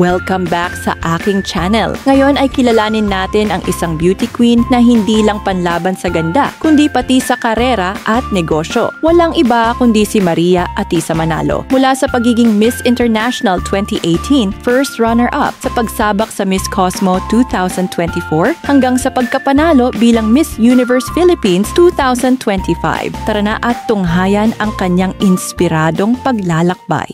Welcome back sa aking channel. Ngayon ay kilalanin natin ang isang beauty queen na hindi lang panlaban sa ganda, kundi pati sa karera at negosyo. Walang iba kundi si Maria Atisa Manalo. Mula sa pagiging Miss International 2018, first runner-up sa pagsabak sa Miss Cosmo 2024, hanggang sa pagkapanalo bilang Miss Universe Philippines 2025. Tara na at tunghayan ang kanyang inspiradong paglalakbay.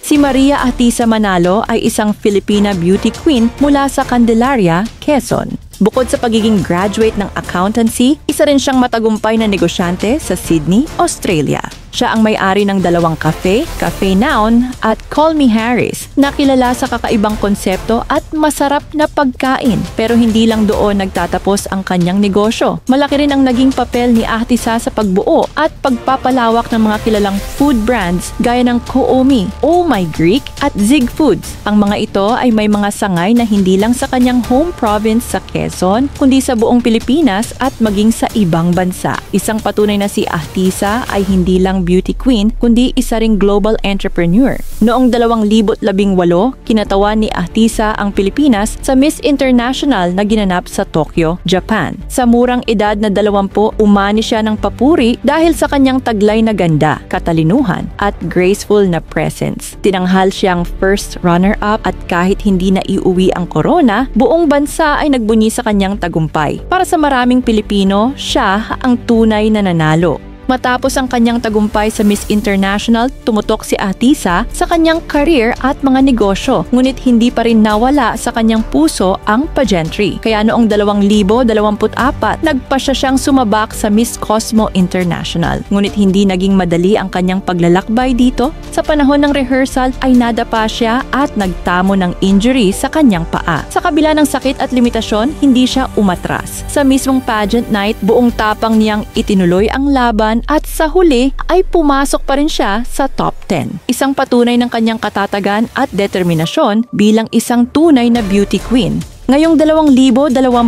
Si Maria Atisa Manalo ay isang Filipina beauty queen mula sa Candelaria, Quezon. Bukod sa pagiging graduate ng accountancy, isa rin siyang matagumpay na negosyante sa Sydney, Australia. Siya ang may-ari ng dalawang cafe, Cafe Noun at Call Me Harris, na kilala sa kakaibang konsepto at masarap na pagkain. Pero hindi lang doon nagtatapos ang kanyang negosyo. Malaki rin ang naging papel ni Atisa sa pagbuo at pagpapalawak ng mga kilalang food brands gaya ng Koomi, Oh My Greek at Zig Foods. Ang mga ito ay may mga sangay na hindi lang sa kanyang home province sa Quezon, kundi sa buong Pilipinas at maging sa ibang bansa. Isang patunay na si Atisa ay hindi lang beauty queen, kundi isa ring global entrepreneur. Noong 2018, kinatawan ni Atisa ang Pilipinas sa Miss International na ginanap sa Tokyo, Japan. Sa murang edad na 20, umani siya ng papuri dahil sa kanyang taglay na ganda, katalinuhan, at graceful na presence. Tinanghal siyang first runner-up at kahit hindi na iuwi ang corona, buong bansa ay nagbunyi sa kanyang tagumpay. Para sa maraming Pilipino, siya ang tunay na nanalo. Matapos ang kanyang tagumpay sa Miss International, tumutok si Atisa sa kanyang career at mga negosyo. Ngunit hindi pa rin nawala sa kanyang puso ang pageantry. Kaya noong 2024, nagpa siyang sumabak sa Miss Cosmo International. Ngunit hindi naging madali ang kanyang paglalakbay dito. Sa panahon ng rehearsal ay nadapa siya at nagtamo ng injury sa kanyang paa. Sa kabila ng sakit at limitasyon, hindi siya umatras. Sa mismong pageant night, buong tapang niyang itinuloy ang laban at sa huli ay pumasok pa rin siya sa top 10. Isang patunay ng kanyang katatagan at determinasyon bilang isang tunay na beauty queen. Ngayong 2025,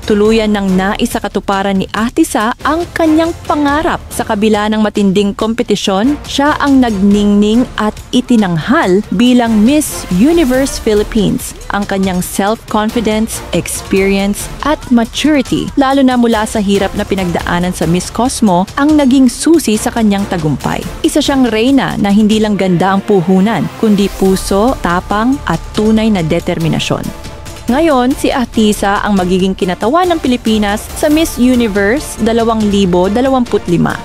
tuluyan ng naisakatuparan ni Atisa ang kanyang pangarap. Sa kabila ng matinding kompetisyon, siya ang nagningning at itinanghal bilang Miss Universe Philippines. Ang kanyang self-confidence, experience, at maturity, lalo na mula sa hirap na pinagdaanan sa Miss Cosmo, ang naging susi sa kanyang tagumpay. Isa siyang reyna na hindi lang ganda ang puhunan, kundi puso, tapang, at tunay na determinasyon. Ngayon, si Atisa ang magiging kinatawan ng Pilipinas sa Miss Universe 2025.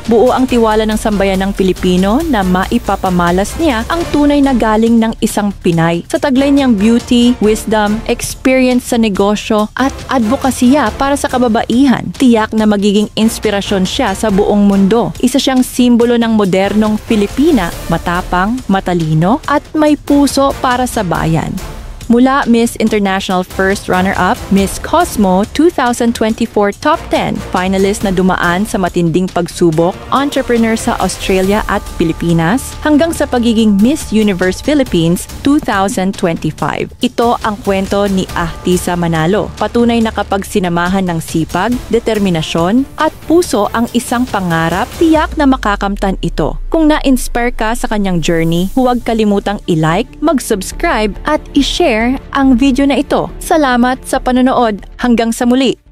Buo ang tiwala ng sambayan ng Pilipino na maipapamalas niya ang tunay na galing ng isang Pinay. Sa taglay niyang beauty, wisdom, experience sa negosyo at advokasya para sa kababaihan, tiyak na magiging inspirasyon siya sa buong mundo. Isa siyang simbolo ng modernong Pilipina, matapang, matalino at may puso para sa bayan. Mula Miss International First Runner-Up, Miss Cosmo 2024 Top 10, finalist na dumaan sa matinding pagsubok, entrepreneur sa Australia at Pilipinas, hanggang sa pagiging Miss Universe Philippines 2025. Ito ang kwento ni Atisa Manalo. Patunay na kapag sinamahan ng sipag, determinasyon, at puso ang isang pangarap, tiyak na makakamtan ito. Kung na-inspire ka sa kanyang journey, huwag kalimutang i-like, mag-subscribe at i-share ang video na ito. Salamat sa panonood. Hanggang sa muli!